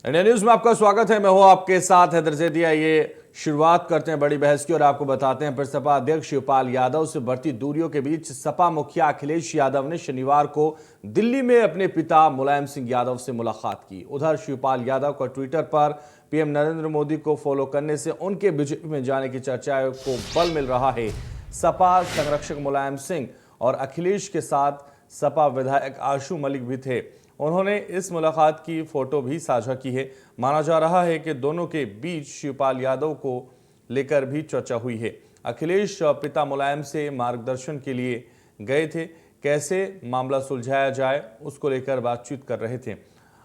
India news में आपका स्वागत है। मैं हूं आपके साथ हैदर जैदी। ये शुरुआत करते हैं बड़ी बहस की और आपको बताते हैं सपा अध्यक्ष शिवपाल यादव से बढ़ती दूरियों के बीच सपा मुखिया अखिलेश यादव ने शनिवार को दिल्ली में अपने पिता मुलायम सिंह यादव से मुलाकात की। उधर शिवपाल यादव का ट्विटर पर पीएम नरेंद्र मोदी को फॉलो करने से उनके बीजेपी में जाने की चर्चाओं को बल मिल रहा है। सपा संरक्षक मुलायम सिंह और अखिलेश के साथ सपा विधायक आशु मलिक भी थे। उन्होंने इस मुलाकात की फोटो भी साझा की है। माना जा रहा है कि दोनों के बीच शिवपाल यादव को लेकर भी चर्चा हुई है। अखिलेश पिता मुलायम से मार्गदर्शन के लिए गए थे, कैसे मामला सुलझाया जाए उसको लेकर बातचीत कर रहे थे।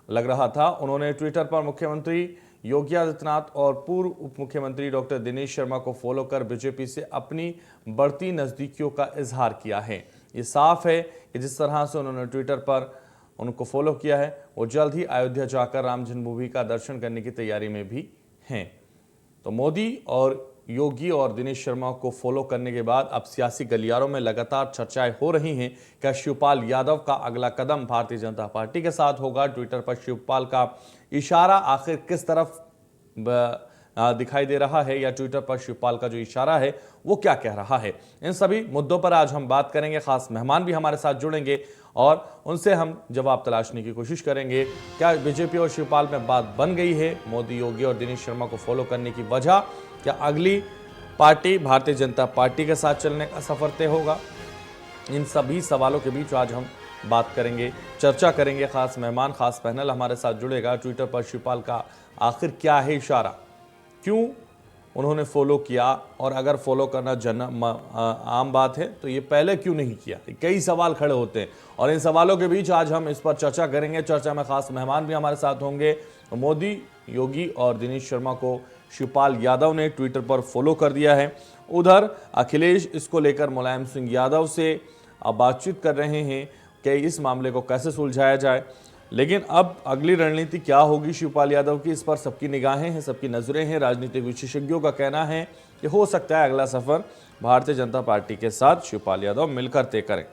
लग रहा था उन्होंने ट्विटर पर मुख्यमंत्री योगी आदित्यनाथ और पूर्व उप मुख्यमंत्री डॉक्टर दिनेश शर्मा को फॉलो कर बीजेपी से अपनी बढ़ती नजदीकियों का इजहार किया है। ये साफ है कि जिस तरह से उन्होंने ट्विटर पर उनको फॉलो किया है, वो जल्द ही अयोध्या जाकर राम जन्मभूमि का दर्शन करने की तैयारी में भी हैं। तो मोदी और योगी और दिनेश शर्मा को फॉलो करने के बाद अब सियासी गलियारों में लगातार चर्चाएं हो रही हैं। क्या शिवपाल यादव का अगला कदम भारतीय जनता पार्टी के साथ होगा? ट्विटर पर शिवपाल का इशारा आखिर किस तरफ दिखाई दे रहा है, या ट्विटर पर शिवपाल का जो इशारा है वो क्या कह रहा है? इन सभी मुद्दों पर आज हम बात करेंगे। खास मेहमान भी हमारे साथ जुड़ेंगे और उनसे हम जवाब तलाशने की कोशिश करेंगे। क्या बीजेपी और शिवपाल में बात बन गई है? मोदी, योगी और दिनेश शर्मा को फॉलो करने की वजह क्या अगली पार्टी भारतीय जनता पार्टी के साथ चलने का सफर तय होगा? इन सभी सवालों के बीच आज हम बात करेंगे, चर्चा करेंगे। खास मेहमान, खास पैनल हमारे साथ जुड़ेगा। ट्विटर पर शिवपाल का आखिर क्या है इशारा, क्यों उन्होंने फॉलो किया, और अगर फॉलो करना आम बात है तो ये पहले क्यों नहीं किया? कई सवाल खड़े होते हैं और इन सवालों के बीच आज हम इस पर चर्चा करेंगे। चर्चा में खास मेहमान भी हमारे साथ होंगे। मोदी, योगी और दिनेश शर्मा को शिवपाल यादव ने ट्विटर पर फॉलो कर दिया है। उधर अखिलेश इसको लेकर मुलायम सिंह यादव से बातचीत कर रहे हैं कि इस मामले को कैसे सुलझाया जाए। लेकिन अब अगली रणनीति क्या होगी शिवपाल यादव की, इस पर सबकी निगाहें हैं, सबकी नज़रें हैं। राजनीतिक विशेषज्ञों का कहना है कि हो सकता है अगला सफ़र भारतीय जनता पार्टी के साथ शिवपाल यादव मिलकर तय करें।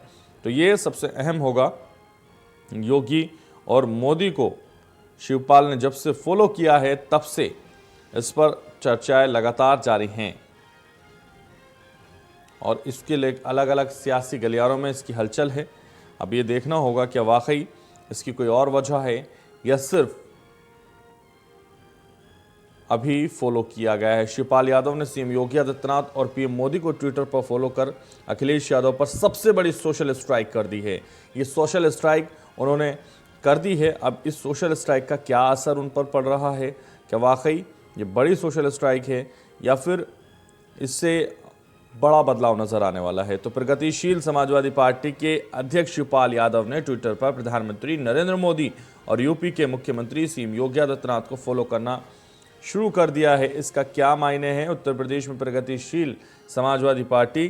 तो ये सबसे अहम होगा। योगी और मोदी को शिवपाल ने जब से फॉलो किया है तब से इस पर चर्चाएं लगातार जारी हैं और इसके लिए अलग अलग सियासी गलियारों में इसकी हलचल है। अब ये देखना होगा कि वाकई इसकी कोई और वजह है या सिर्फ अभी फॉलो किया गया है। शिवपाल यादव ने सीएम योगी आदित्यनाथ और पीएम मोदी को ट्विटर पर फॉलो कर अखिलेश यादव पर सबसे बड़ी सोशल स्ट्राइक कर दी है। ये सोशल स्ट्राइक उन्होंने कर दी है। अब इस सोशल स्ट्राइक का क्या असर उन पर पड़ रहा है? क्या वाकई ये बड़ी सोशल स्ट्राइक है या फिर इससे बड़ा बदलाव नजर आने वाला है? तो प्रगतिशील समाजवादी पार्टी के अध्यक्ष शिवपाल यादव ने ट्विटर पर प्रधानमंत्री नरेंद्र मोदी और यूपी के मुख्यमंत्री सीएम योगी आदित्यनाथ को फॉलो करना शुरू कर दिया है। इसका क्या मायने हैं? उत्तर प्रदेश में प्रगतिशील समाजवादी पार्टी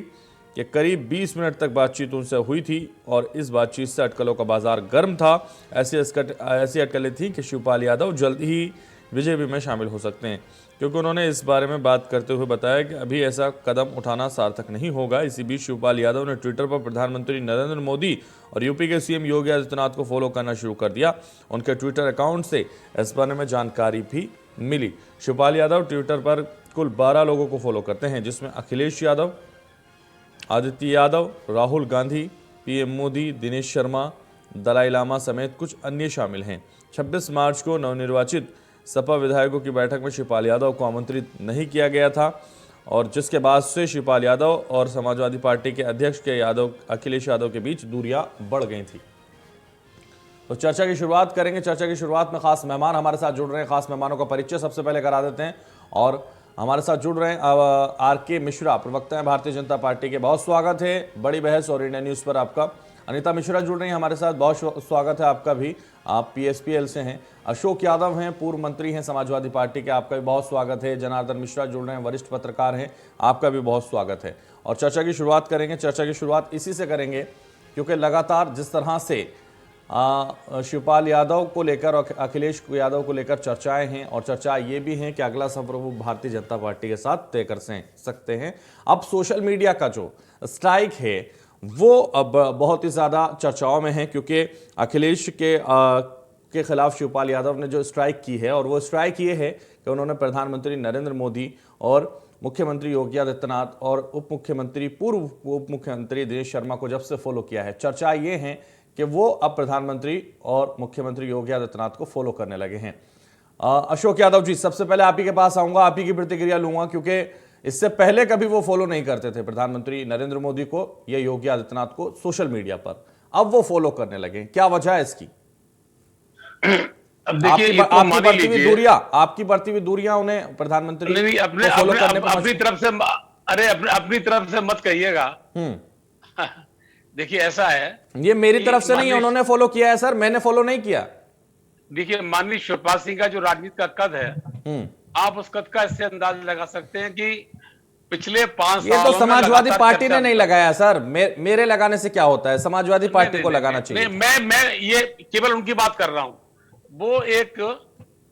के करीब 20 मिनट तक बातचीत उनसे हुई थी और इस बातचीत से अटकलों का बाजार गर्म था। ऐसी अटकलें थी कि शिवपाल यादव जल्द ही बीजेपी में शामिल हो सकते हैं, क्योंकि उन्होंने इस बारे में बात करते हुए बताया कि अभी ऐसा कदम उठाना सार्थक नहीं होगा। इसी बीच शिवपाल यादव ने ट्विटर पर प्रधानमंत्री नरेंद्र मोदी और यूपी के सीएम योगी आदित्यनाथ को फॉलो करना शुरू कर दिया। उनके ट्विटर अकाउंट से इस बारे में जानकारी भी मिली। शिवपाल यादव ट्विटर पर कुल 12 लोगों को फॉलो करते हैं, जिसमें अखिलेश यादव, आदित्य यादव, राहुल गांधी, पीएम मोदी, दिनेश शर्मा, दलाई लामा समेत कुछ अन्य शामिल हैं। 26 मार्च को नवनिर्वाचित सपा विधायकों की बैठक में शिवपाल यादव को आमंत्रित नहीं किया गया था और जिसके बाद से शिवपाल यादव और समाजवादी पार्टी के अध्यक्ष के अखिलेश यादव के बीच दूरियां बढ़ गई थी। तो चर्चा की शुरुआत करेंगे। चर्चा की शुरुआत में खास मेहमान हमारे साथ जुड़ रहे हैं। खास मेहमानों का परिचय सबसे पहले करा देते हैं और हमारे साथ जुड़ रहे हैं आर.के. मिश्रा, प्रवक्ता हैं भारतीय जनता पार्टी के। बहुत स्वागत है बड़ी बहस और इंडिया न्यूज़ पर आपका। अनीता मिश्रा जुड़ रही हैं हमारे साथ, बहुत स्वागत है आपका भी, आप पीएसपीएल से हैं। अशोक यादव हैं, पूर्व मंत्री हैं समाजवादी पार्टी के, आपका भी बहुत स्वागत है। जनार्दन मिश्रा जुड़ रहे हैं, वरिष्ठ पत्रकार हैं, आपका भी बहुत स्वागत है। और चर्चा की शुरुआत करेंगे। चर्चा की शुरुआत इसी से करेंगे क्योंकि लगातार जिस तरह से शिवपाल यादव को लेकर और अखिलेश यादव को लेकर चर्चाएं हैं और चर्चा ये भी हैं कि अगला सफर वो भारतीय जनता पार्टी के साथ तय कर सकते हैं। अब सोशल मीडिया का जो स्ट्राइक है वो अब बहुत ही ज़्यादा चर्चाओं में है, क्योंकि अखिलेश के खिलाफ शिवपाल यादव ने जो स्ट्राइक की है, और वो स्ट्राइक ये है कि उन्होंने प्रधानमंत्री नरेंद्र मोदी और मुख्यमंत्री योगी आदित्यनाथ और पूर्व उप मुख्यमंत्री दिनेश शर्मा को जब से फॉलो किया है, चर्चा ये है कि वो अब प्रधानमंत्री और मुख्यमंत्री योगी आदित्यनाथ को फॉलो करने लगे हैं। अशोक यादव जी, सबसे पहले आप ही के पास आऊंगा, आप ही की प्रतिक्रिया लूंगा, क्योंकि इससे पहले कभी वो फॉलो नहीं करते थे प्रधानमंत्री नरेंद्र मोदी को या योगी आदित्यनाथ को सोशल मीडिया पर, अब वो फॉलो करने लगे, क्या वजह है इसकी? अब देखिए, आपकी बढ़ती हुई दूरियां उन्हें प्रधानमंत्री को फॉलो करने पर अपनी तरफ से, अरे अपनी तरफ से मत कहिएगा। देखिए ऐसा है, ये मेरी तरफ से नहीं है, उन्होंने फॉलो किया है सर, मैंने फॉलो नहीं किया। देखिए माननीय शिवपाल सिंह का जो राजनीति का कद है, आप उस कद का इससे अंदाज लगा सकते हैं कि पिछले 5 सालों ये तो समाजवादी पार्टी ने नहीं लगाया सर, मेरे लगाने से क्या होता है, समाजवादी पार्टी को लगाना चाहिए। मैं ये केवल उनकी बात कर रहा हूं, वो एक,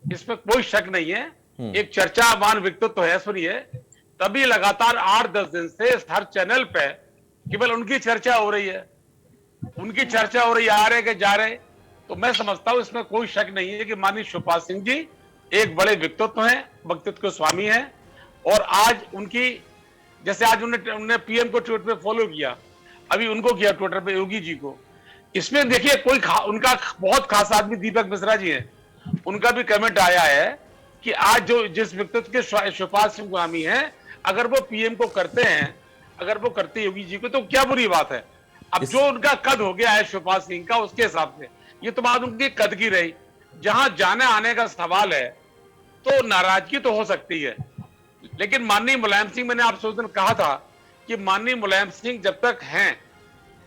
इसमें कोई शक नहीं है, एक चर्चावान व्यक्तित्व है। सुनिए, तभी लगातार 8-10 दिन से हर चैनल पे केवल उनकी चर्चा हो रही है, उनकी चर्चा हो रही है, आ रहे के जा रहे। तो मैं समझता हूं इसमें कोई शक नहीं है कि माननीय शिवपाल सिंह जी एक बड़े व्यक्तित्व हैं, व्यक्तित्व के स्वामी हैं। और आज उनकी, जैसे आज उन्होंने पीएम को ट्विटर पे फॉलो किया, अभी उनको किया ट्विटर पे योगी जी को। इसमें देखिए कोई उनका बहुत खास आदमी दीपक मिश्रा जी हैं, उनका भी कमेंट आया है कि आज जो जिस व्यक्तित्व के शिवपाल सिंह स्वामी हैं, अगर वो पीएम को करते हैं, अगर वो करते योगी जी को, तो क्या बुरी बात है। अब जो उनका कद हो गया है शिवपाल सिंह का, उसके हिसाब से ये तो बात उनकी कद की रही। जहां जाने आने का सवाल है तो नाराजगी तो हो सकती है, लेकिन माननीय मुलायम सिंह, मैंने आपसे उस दिन कहा था कि माननीय मुलायम सिंह जब तक हैं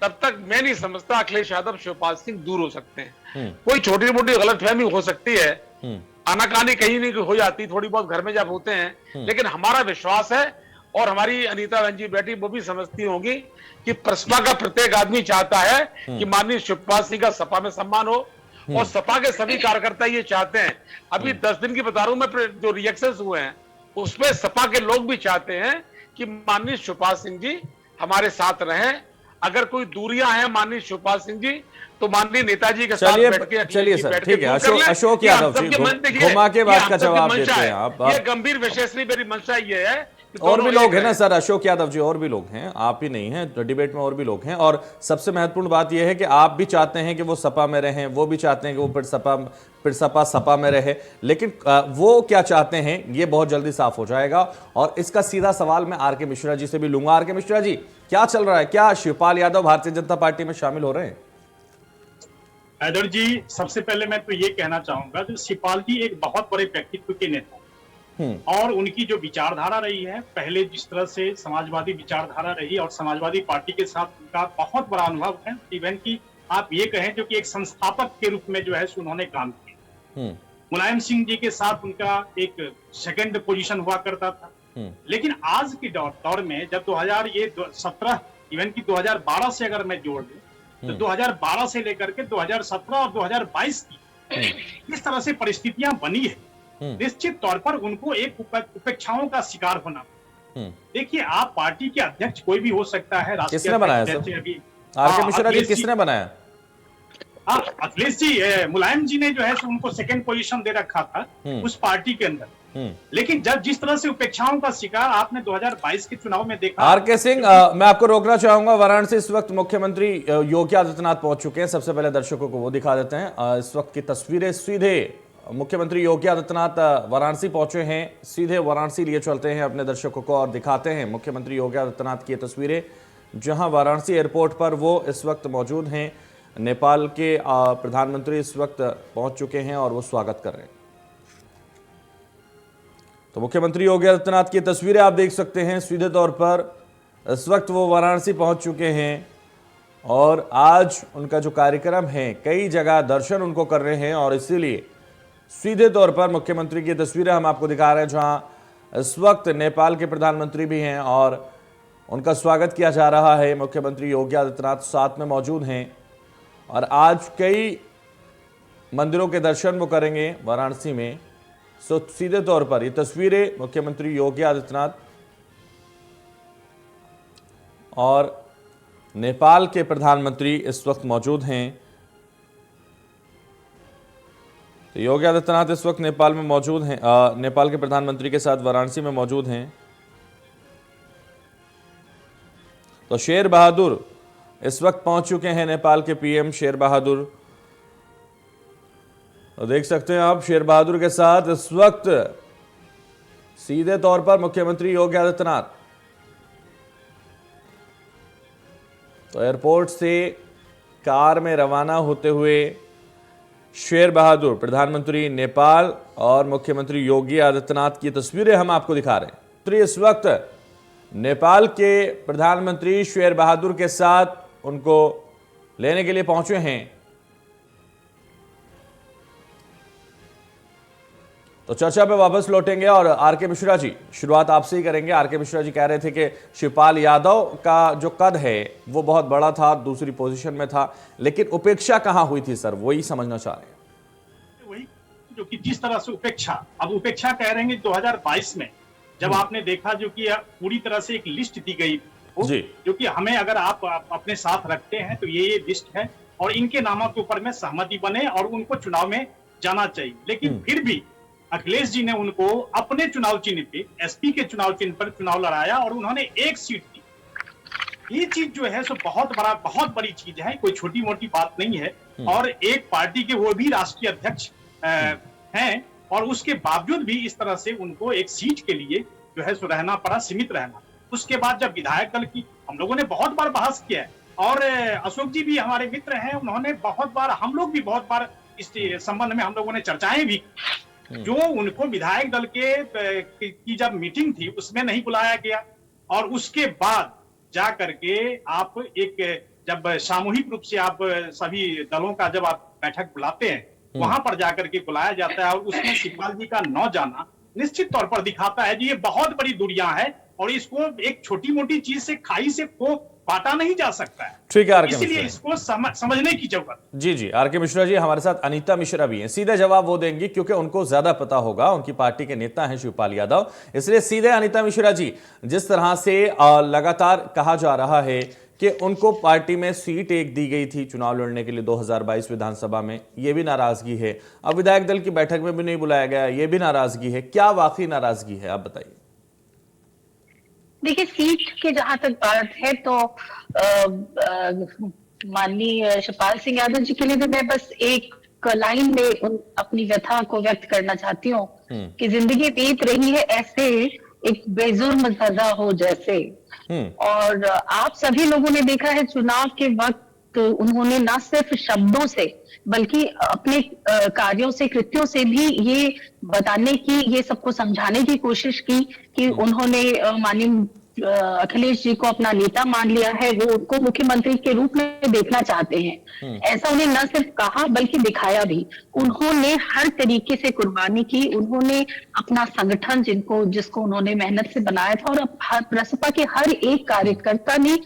तब तक मैं नहीं समझता अखिलेश यादव शिवपाल सिंह दूर हो सकते हैं। कोई छोटी मोटी गलतफहमी हो सकती है, आनाकानी कहीं नहीं हो जाती, थोड़ी बहुत घर में जब होते हैं, लेकिन हमारा विश्वास है, और हमारी अनीता बहन जी बेटी वो भी समझती होंगी कि प्रसपा का प्रत्येक आदमी चाहता है कि माननीय शिवपाल सिंह का सपा में सम्मान हो, और सपा के सभी कार्यकर्ता ये चाहते हैं। अभी 10 दिन की बता रहा हूं मैं, जो रिएक्शंस हुए हैं उसमें सपा के लोग भी चाहते हैं कि माननीय शिवपाल सिंह जी हमारे साथ रहें। अगर कोई दूरियां हैं माननीय शिवपाल सिंह जी, तो माननीय नेताजी के साथ बैठ के, चलिए सर, ठीक है। अशोक यादव जी, घुमा के बात का जवाब देते हैं आप। ये गंभीर विषय से मेरी मंशा ये है। और भी लोग हैं ना सर, अशोक यादव जी, और भी लोग हैं, आप ही नहीं हैं, तो डिबेट में और भी लोग हैं। और सबसे महत्वपूर्ण बात यह है कि आप भी चाहते हैं कि वो सपा में रहें, वो भी चाहते हैं कि वो फिर सपा में रहे, लेकिन वो क्या चाहते हैं ये बहुत जल्दी साफ हो जाएगा। और इसका सीधा सवाल मैं आर के मिश्रा जी से भी लूंगा। आर के मिश्रा जी, क्या चल रहा है, क्या शिवपाल यादव भारतीय जनता पार्टी में शामिल हो रहे हैं? हैदर जी, सबसे पहले मैं तो ये कहना चाहूंगा कि शिवपाल जी एक बहुत बड़े व्यक्तित्व के नेता, और उनकी जो विचारधारा रही है, पहले जिस तरह से समाजवादी विचारधारा रही, और समाजवादी पार्टी के साथ उनका बहुत बड़ा अनुभव है। इवन की आप ये कहें जो कि एक संस्थापक के रूप में जो है उन्होंने काम किया। मुलायम सिंह जी के साथ उनका एक सेकंड पोजीशन हुआ करता था, लेकिन आज के दौर में जब 2017 इवन की 2012 से अगर मैं जोड़ दूं, तो 2012 से लेकर के 2017 और 2022 की इस तरह से परिस्थितियां बनी है, निश्चित तौर पर उनको एक उपेक्षाओं का शिकार होना। देखिए, आप पार्टी के अध्यक्ष कोई भी हो सकता है, राष्ट्रीय किसने बनाया सर? आर के मिश्रा जी, किसने बनाया? अखिलेश जी, मुलायम जी ने जो है उनको सेकंड पोजीशन दे रखा था उस पार्टी के अंदर। लेकिन जब जिस तरह से उपेक्षाओं का शिकार आपने 2022 के चुनाव में देखा। आर के सिंह, मैं आपको रोकना चाहूंगा। वाराणसी इस वक्त मुख्यमंत्री योगी आदित्यनाथ पहुंच चुके हैं। सबसे पहले दर्शकों को वो दिखा देते हैं। इस वक्त की तस्वीरें सीधे मुख्यमंत्री योगी आदित्यनाथ वाराणसी पहुंचे हैं, सीधे वाराणसी लिए चलते हैं अपने दर्शकों को और दिखाते हैं मुख्यमंत्री योगी आदित्यनाथ की तस्वीरें, जहां वाराणसी एयरपोर्ट पर वो इस वक्त मौजूद हैं। नेपाल के प्रधानमंत्री इस वक्त पहुंच चुके हैं और वो स्वागत कर रहे हैं। तो मुख्यमंत्री योगी आदित्यनाथ की तस्वीरें आप देख सकते हैं। सीधे तौर पर इस वक्त वो वाराणसी पहुंच चुके हैं और आज उनका जो कार्यक्रम है, कई जगह दर्शन उनको कर रहे हैं, और इसीलिए सीधे तौर पर मुख्यमंत्री की तस्वीरें हम आपको दिखा रहे हैं, जहां इस वक्त नेपाल के प्रधानमंत्री भी हैं और उनका स्वागत किया जा रहा है। मुख्यमंत्री योगी आदित्यनाथ साथ में मौजूद हैं और आज कई मंदिरों के दर्शन वो करेंगे वाराणसी में। सो सीधे तौर पर ये तस्वीरें मुख्यमंत्री योगी आदित्यनाथ और नेपाल के प्रधानमंत्री इस वक्त मौजूद हैं। तो योगी आदित्यनाथ इस वक्त नेपाल में मौजूद हैं, नेपाल के प्रधानमंत्री के साथ वाराणसी में मौजूद हैं। तो शेर बहादुर इस वक्त पहुंच चुके हैं, नेपाल के पीएम शेर बहादुर। तो देख सकते हैं आप शेर बहादुर के साथ इस वक्त सीधे तौर पर मुख्यमंत्री योगी आदित्यनाथ। तो एयरपोर्ट से कार में रवाना होते हुए शेर बहादुर, प्रधानमंत्री नेपाल और मुख्यमंत्री योगी आदित्यनाथ की तस्वीरें हम आपको दिखा रहे हैं। तो इस वक्त नेपाल के प्रधानमंत्री शेर बहादुर के साथ उनको लेने के लिए पहुंचे हैं। तो चर्चा पे वापस लौटेंगे और आरके मिश्रा जी, शुरुआत आपसे ही करेंगे। आरके मिश्रा जी कह रहे थे कि शिवपाल यादव का जो कद है वो बहुत बड़ा था, दूसरी पोजीशन में था, लेकिन उपेक्षा कहां हुई थी सर, वही समझना चाह रहे हैं। वही जो कि जिस तरह से उपेक्षा, अब उपेक्षा कह रहे हैं 2022 में जब आपने देखा जो कि पूरी तरह से एक लिस्ट दी गई जी, जो कि हमें अगर आप अपने साथ रखते हैं तो ये लिस्ट है और इनके नामों के ऊपर में सहमति बने और उनको चुनाव में जाना चाहिए। लेकिन फिर भी अखिलेश जी ने उनको अपने चुनाव चिन्ह पे, एसपी के चुनाव चिन्ह पर चुनाव लड़ाया और उन्होंने एक सीट दी। ये चीज जो है सो बहुत बड़ी चीज है, कोई छोटी मोटी बात नहीं है। और एक पार्टी के वो भी राष्ट्रीय अध्यक्ष हैं और उसके बावजूद भी इस तरह से उनको एक सीट के लिए जो है सो रहना पड़ा, सीमित रहना। उसके बाद जब विधायक दल की हम लोगों ने बहुत बार बहस किया है और अशोक जी भी हमारे मित्र हैं, उन्होंने बहुत बार, हम लोग भी बहुत बार इस संबंध में हम लोगों ने चर्चाएं भी, जो उनको विधायक दल की जब मीटिंग थी उसमें नहीं बुलाया गया और उसके बाद जा करके आप एक जब सामूहिक रूप से आप सभी दलों का जब आप बैठक बुलाते हैं वहां पर जाकर के बुलाया जाता है और उसमें शिवपाल जी का न जाना निश्चित तौर पर दिखाता है कि ये बहुत बड़ी दूरियां है और इसको एक छोटी मोटी चीज से, खाई से को बांटा नहीं जा सकता है। ठीक है, इसलिए इसको समझने की जरूरत। जी आरके मिश्रा जी, हमारे साथ अनीता मिश्रा भी हैं, सीधे जवाब वो देंगी क्योंकि उनको ज्यादा पता होगा, उनकी पार्टी के नेता हैं शिवपाल यादव। इसलिए सीधे अनीता मिश्रा जी, जिस तरह से लगातार कहा जा रहा है कि उनको पार्टी में सीट एक दी गई थी चुनाव लड़ने के लिए 2022 विधानसभा में, ये भी नाराजगी है। अब विधायक दल की बैठक में भी नहीं बुलाया गया, ये भी नाराजगी है। क्या वाकई नाराजगी है, आप बताइए। देखिए, सीट के जहां तक बात है तो माननीय शिवपाल सिंह यादव जी के लिए तो मैं बस एक लाइन में अपनी व्यथा को व्यक्त करना चाहती हूँ कि जिंदगी बीत रही है ऐसे एक बेजुर्म सजा हो जैसे। और आप सभी लोगों ने देखा है चुनाव के वक्त उन्होंने न सिर्फ शब्दों से बल्कि अपने कार्यों से, कृत्यों से भी ये बताने की, ये सबको समझाने की कोशिश की कि उन्होंने माननीय अखिलेश जी को अपना नेता मान लिया है, वो उनको मुख्यमंत्री के रूप में देखना चाहते हैं। ऐसा उन्हें न सिर्फ कहा बल्कि दिखाया भी। उन्होंने हर तरीके से कुर्बानी की, उन्होंने अपना संगठन जिसको उन्होंने मेहनत से बनाया था और प्रसपा के हर एक कार्यकर्ता ने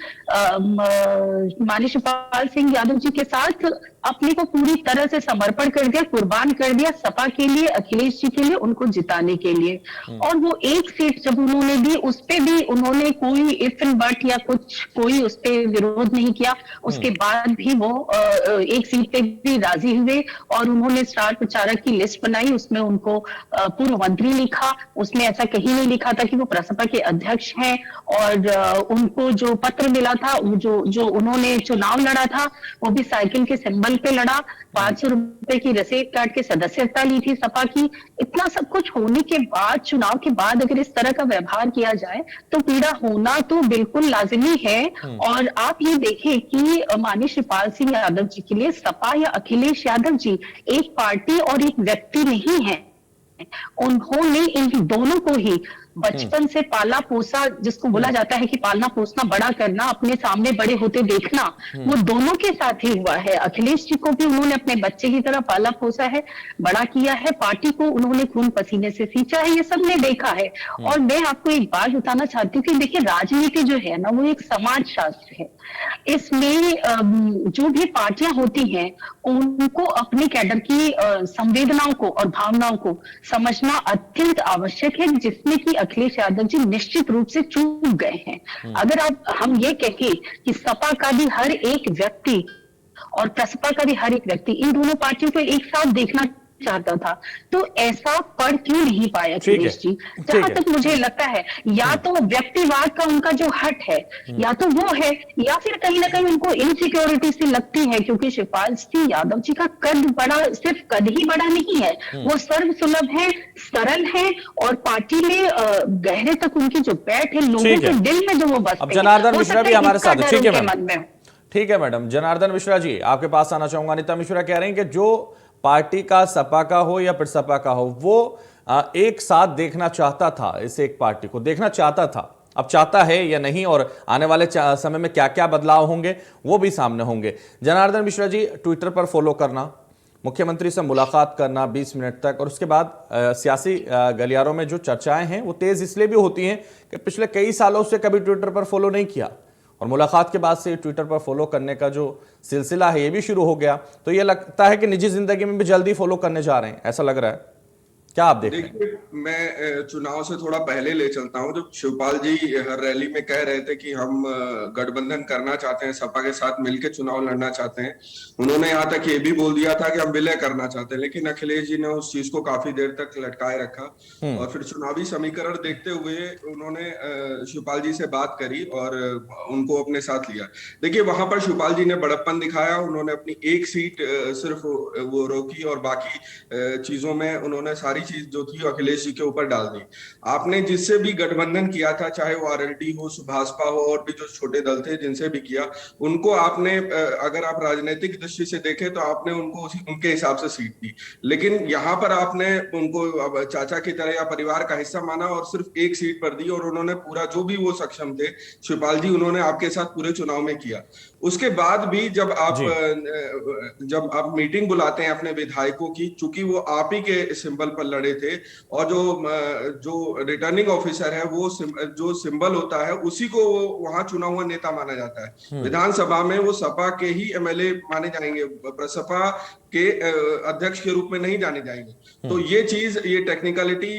माननीय शिवपाल सिंह यादव जी के साथ अपने को पूरी तरह से समर्पण कर दिया, कुर्बान कर दिया सपा के लिए, अखिलेश जी के लिए, उनको जिताने के लिए। और वो एक सीट जब उन्होंने दी उस पे भी उन्होंने कोई इफ एंड बट या कोई उस पे विरोध नहीं किया। उसके बाद भी वो एक सीट पे भी राजी हुए और उन्होंने स्टार प्रचारक की लिस्ट बनाई, उसमें उनको पूर्व मंत्री लिखा, उसमें ऐसा कहीं नहीं लिखा था कि वो प्रसपा के अध्यक्ष हैं। और उनको जो पत्र मिला था, जो उन्होंने चुनाव लड़ा था वो भी साइकिल के सिंबल पे लड़ा, 500 रुपए की रसीद काट के सदस्यता ली थी सपा की। इतना सब कुछ होने के बाद, चुनाव के बाद अगर इस तरह का व्यवहार किया जाए तो पीड़ा होना तो बिल्कुल लाजिमी है। और आप ये देखें कि माननीय शिवपाल सिंह यादव जी के लिए सपा या अखिलेश यादव जी एक पार्टी और एक व्यक्ति नहीं है। उन्होंने इन दोनों को ही बचपन से पाला पोसा, जिसको बोला जाता है कि पालना पोसना, बड़ा करना, अपने सामने बड़े होते देखना, वो दोनों के साथ ही हुआ है। अखिलेश जी को भी उन्होंने अपने बच्चे की तरह पाला पोसा है, बड़ा किया है, पार्टी को उन्होंने खून पसीने से सींचा है, ये सबने देखा है। और मैं आपको एक बात बताना चाहती हूँ कि देखिए, राजनीति जो है ना वो एक समाज शास्त्र है। इसमें जो भी पार्टियां होती हैं उनको अपने कैडर की संवेदनाओं को और भावनाओं को समझना अत्यंत आवश्यक है, जिसमें कि अखिलेश यादव जी निश्चित रूप से चूक गए हैं। अगर हम ये कहें कि सपा का भी हर एक व्यक्ति और प्रसपा का भी हर एक व्यक्ति इन दोनों पार्टियों को एक साथ देखना चाहता था। तो ऐसा पढ़ क्यों नहीं पाया अखिलेश जी? जहां तक मुझे लगता है, या तो व्यक्तिवाद का उनका जो हट है, या तो वो है, या फिर कहीं ना कहीं उनको इनसिक्योरिटी सी लगती है, क्योंकि शिवपाल सिंह यादव जी का कद बड़ा, सिर्फ कद ही बड़ा नहीं है, वो सर्वसुलभ है, सरल है, और पार्टी में गहरे तक उनकी जो बैठ है, लोगों के दिल में जो वो बसते हैं। अब जनार्दन मिश्रा भी हमारे साथ है। ठीक है मैम, ठीक है मैडम। जनार्दन मिश्रा जी, आपके पास आना चाहूंगा। अनिता मिश्रा कह रहे हैं कि जो पार्टी का सपा का हो या फिर सपा का हो, वो एक साथ देखना चाहता था, इस एक पार्टी को देखना चाहता था, अब चाहता है या नहीं, और आने वाले समय में क्या क्या बदलाव होंगे वो भी सामने होंगे। जनार्दन मिश्रा जी, ट्विटर पर फॉलो करना, मुख्यमंत्री से मुलाकात करना 20 मिनट तक, और उसके बाद सियासी गलियारों में जो चर्चाएं हैं वो तेज इसलिए भी होती हैं कि पिछले कई सालों से कभी ट्विटर पर फॉलो नहीं किया, और मुलाकात के बाद से ट्विटर पर फॉलो करने का जो सिलसिला है ये भी शुरू हो गया। तो ये लगता है कि निजी जिंदगी में भी जल्दी फॉलो करने जा रहे हैं, ऐसा लग रहा है। क्या आप देख रहे हैं? देखिए, मैं चुनाव से थोड़ा पहले ले चलता हूं। जब शिवपाल जी हर रैली में कह रहे थे कि हम गठबंधन करना चाहते हैं, सपा के साथ मिलकर चुनाव लड़ना चाहते हैं, उन्होंने यहाँ तक ये भी बोल दिया था कि हम विलय करना चाहते हैं। लेकिन अखिलेश जी ने उस चीज को काफी देर तक लटकाए रखा, और फिर चुनावी समीकरण देखते हुए उन्होंने शिवपाल जी से बात करी और उनको अपने साथ लिया। देखिए, वहां पर शिवपाल जी ने बड़प्पन दिखाया। उन्होंने अपनी एक सीट सिर्फ वो रोकी, और बाकी चीजों में उन्होंने सारी चीज जो थी अखिलेश जी के ऊपर डाल दी। आपने जिससे भी गठबंधन किया था, चाहे वो आरएलडी हो, भाजपा हो, और भी जो छोटे दल थे जिनसे भी किया, उनको आपने, अगर आप राजनीतिक दृष्टि से देखें तो आपने उनको उनके हिसाब से सीट दी। लेकिन यहाँ पर आपने उनको चाचा की तरह या परिवार का हिस्सा माना और सिर्फ एक सीट पर दी, और उन्होंने पूरा जो भी वो सक्षम थे शिवपाल जी, उन्होंने आपके साथ पूरे चुनाव में किया। उसके बाद भी जब आप मीटिंग बुलाते हैं अपने विधायकों की, चूंकि वो आप ही के सिंबल पर लड़े थे, और जो रिटर्निंग ऑफिसर है वो जो सिंबल होता है उसी को वो वहां चुना हुआ नेता माना जाता है। विधानसभा में वो सपा के ही एमएलए माने जाएंगे, सपा के अध्यक्ष के रूप में नहीं जाने जाएंगे। तो ये चीज, ये टेक्निकलिटी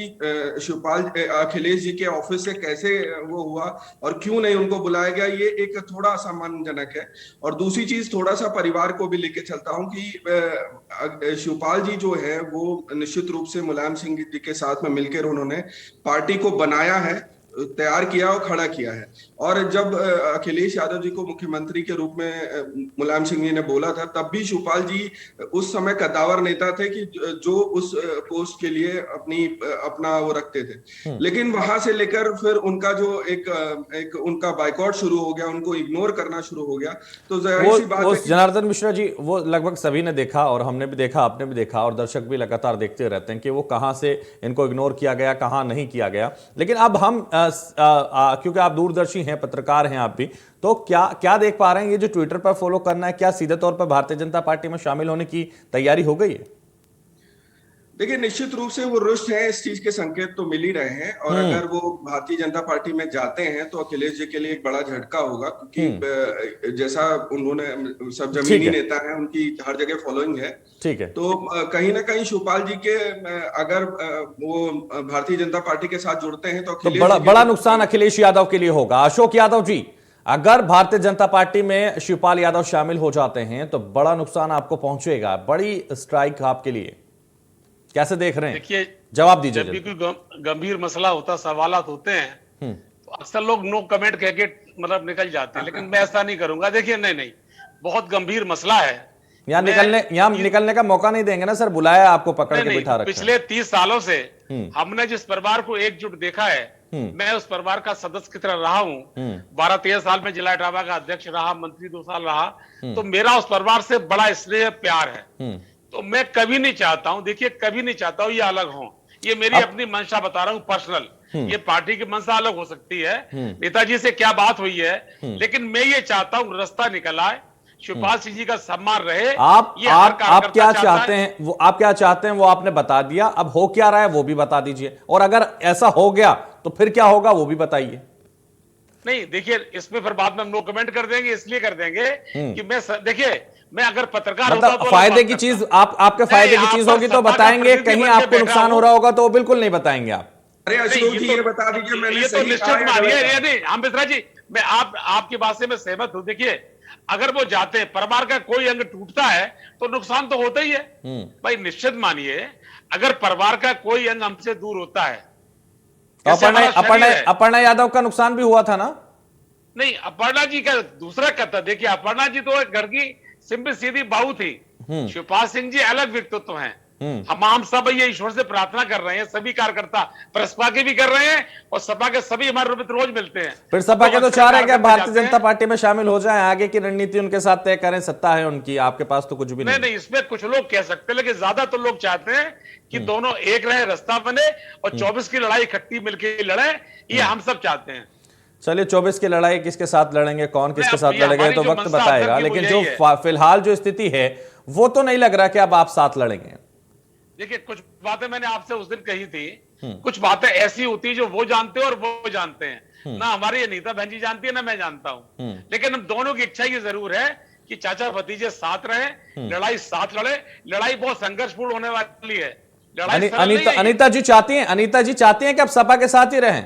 शिवपाल अखिलेश जी के ऑफिस से कैसे वो हुआ और क्यों नहीं उनको बुलाया गया, ये एक थोड़ा असम्मानजनक है। और दूसरी चीज, थोड़ा सा परिवार को भी लेके चलता हूं कि शिवपाल जी जो है वो निश्चित रूप से मुलायम सिंह जी के साथ में मिलकर उन्होंने पार्टी को बनाया है, तैयार किया और खड़ा किया है। और जब अखिलेश यादव जी को मुख्यमंत्री के रूप में मुलायम सिंह जी ने बोला था, तब भी शिवपाल जी उस समय कद्दावर नेता थे कि जो उस पोस्ट के लिए अपना वो रखते थे। लेकिन वहां से लेकर फिर उनका जो एक उनका बाइकआउट शुरू हो गया, उनको इग्नोर करना शुरू हो गया। तो जाहिर सी बात है जनार्दन मिश्रा जी, वो लगभग सभी ने देखा, और हमने भी देखा, आपने भी देखा, और दर्शक भी लगातार देखते रहते हैं कि वो कहां से इनको इग्नोर किया गया, कहां नहीं किया गया। लेकिन अब हम क्योंकि आप दूरदर्शी हैं, पत्रकार हैं आप भी, तो क्या देख पा रहे हैं, ये जो ट्विटर पर फॉलो करना है, क्या सीधे तौर पर भारतीय जनता पार्टी में शामिल होने की तैयारी हो गई है? देखिए, निश्चित रूप से वो रुष्ट है, इस चीज के संकेत तो मिल ही रहे हैं। और अगर वो भारतीय जनता पार्टी में जाते हैं तो अखिलेश जी के लिए एक बड़ा झटका होगा, क्योंकि जैसा उन्होंने, सब जमीनी नेता हैं, उनकी हर जगह फॉलोइंग है। ठीक है। तो कहीं ना कहीं शिवपाल जी के अगर वो भारतीय जनता पार्टी के साथ जुड़ते हैं तो बड़ा नुकसान अखिलेश यादव के लिए होगा। अशोक यादव जी, अगर भारतीय जनता पार्टी में शिवपाल यादव शामिल हो जाते हैं तो बड़ा नुकसान आपको पहुंचेगा, बड़ी स्ट्राइक आपके लिए, कैसे देख रहे हैं? देखिए, जवाब दीजिए। जब भी कोई गंभीर मसला होता, सवालात होते हैं, तो अक्सर लोग नो कमेंट कह के मतलब निकल जाते हैं, लेकिन मैं ऐसा नहीं करूंगा। देखिए, नहीं, बहुत गंभीर मसला है। यहाँ निकलने का मौका नहीं देंगे ना सर, बुलाया आपको, पकड़ के बिठा रखा। पिछले 30 सालों से हमने जिस परिवार को एकजुट देखा है, मैं उस परिवार का सदस्य की तरह रहा हूं। 12-13 साल में जिला इटावा का अध्यक्ष रहा, मंत्री 2 साल रहा, तो मेरा उस परिवार से बड़ा स्नेह प्यार है। तो मैं कभी नहीं चाहता हूं, देखिए कभी नहीं चाहता हूं ये अलग हो। ये मेरी अपनी मंशा बता रहा हूं, पर्सनल। ये पार्टी की मंशा अलग हो सकती है, नेताजी से क्या बात हुई है, लेकिन मैं ये चाहता हूं रास्ता निकल आए, शिवपाल सिंह जी का सम्मान रहे। आप क्या चाहते हैं, वो आप क्या चाहते हैं वो आपने बता दिया, अब हो क्या रहा है वो भी बता दीजिए, और अगर ऐसा हो गया तो फिर क्या होगा वो भी बताइए। नहीं, देखिए, इसमें फिर बाद में हम नो कमेंट कर देंगे, इसलिए कर देंगे कि देखिए, मैं अगर पत्रकार होता तो फायदे की चीज, आपके फायदे की चीज होगी तो बताएंगे, कहीं आपको नुकसान हो रहा होगा तो बिल्कुल नहीं बताएंगे आप। अरे अशोक जी, ये बता दीजिए, मैंने ये तो निश्चित मानिए। हम मिश्रा जी, मैं आपकी बात से मैं सहमत हूं। देखिए, अगर वो जाते हैं, परिवार का कोई अंग टूटता है तो नुकसान तो होता ही है भाई। निश्चित मानिए, अगर परिवार का कोई अंग हमसे दूर होता है, तो जैसे हमारा शरीर है। अपर्णा यादव का नुकसान भी हुआ था ना? नहीं, अपर्णा जी का दूसरा कहता, देखिए अपर्णा जी तो एक घर की सिंपल सीधी बहू थी, शिवपाल सिंह जी अलग व्यक्तित्व हैं। हम सब ये ईश्वर से प्रार्थना कर रहे हैं, सभी कार्यकर्ता प्रसपा के भी कर रहे हैं और सपा के सभी हमारे रोज मिलते हैं। फिर सपा के तो चाह रहे हैं कि भारतीय जनता हैं। पार्टी में शामिल हो जाएं, आगे की रणनीति उनके साथ तय करें, सत्ता है उनकी, आपके पास तो कुछ भी नहीं। नहीं, इसमें कुछ लोग कह सकते हैं, लेकिन ज्यादा तो लोग चाहते हैं कि दोनों एक रहे, रास्ता बने और 24 की लड़ाई इकट्ठी मिलकर लड़े, ये हम सब चाहते हैं। चलिए, 24 की लड़ाई किसके साथ लड़ेंगे, कौन किसके साथ ये लड़ेंगे, तो हमारी जो वक्त मंशा बताएगा। अंदर की लेकिन वो जो यही है। फिलहाल जो स्थिति है वो तो नहीं लग रहा कि अब आप साथ लड़ेंगे। देखिए, कुछ बातें मैंने आपसे उस दिन कही थी, कुछ बातें ऐसी होती जो वो जानते हैं और वो जानते हैं ना। हमारी अनीता बहन जी जानती है ना मैं जानता हूं, लेकिन हम दोनों की इच्छा ये जरूर है कि चाचा भतीजे साथ रहे, लड़ाई साथ लड़े। लड़ाई बहुत संघर्षपूर्ण होने वाली है। लड़ाई सरल नहीं है। अनीता जी चाहती हैं कि आप सपा के साथ ही रहें?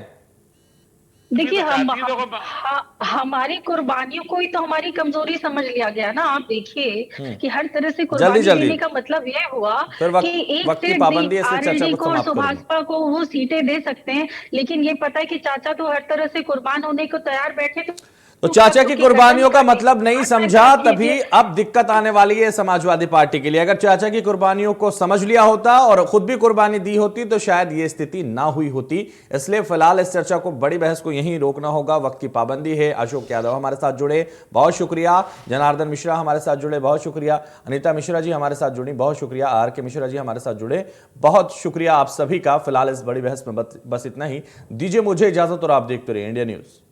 देखिए, तो हमारी कुर्बानियों को ही तो हमारी कमजोरी समझ लिया गया ना। आप देखिए कि हर तरह से कुर्बानी देने का मतलब यह हुआ कि एक सीट आरएलडी को और सुभाषपा को वो सीटें दे सकते हैं, लेकिन ये पता है कि चाचा तो हर तरह से कुर्बान होने को तैयार बैठे। तो चाचा की कुर्बानियों का मतलब नहीं समझा, तभी अब दिक्कत आने वाली है समाजवादी पार्टी के लिए। अगर चाचा की कुर्बानियों को समझ लिया होता और खुद भी कुर्बानी दी होती तो शायद ये स्थिति ना हुई होती। इसलिए फिलहाल इस चर्चा को, बड़ी बहस को यहीं रोकना होगा। वक्त की पाबंदी है। अशोक यादव हमारे साथ जुड़े, बहुत शुक्रिया। जनार्दन मिश्रा हमारे साथ जुड़े, बहुत शुक्रिया। अनीता मिश्रा जी हमारे साथ जुड़ी, बहुत शुक्रिया। आर.के. मिश्रा जी हमारे साथ जुड़े, बहुत शुक्रिया आप सभी का। फिलहाल इस बड़ी बहस में बस इतना ही। दीजिए मुझे इजाजत और आप देखते रहिए इंडिया न्यूज।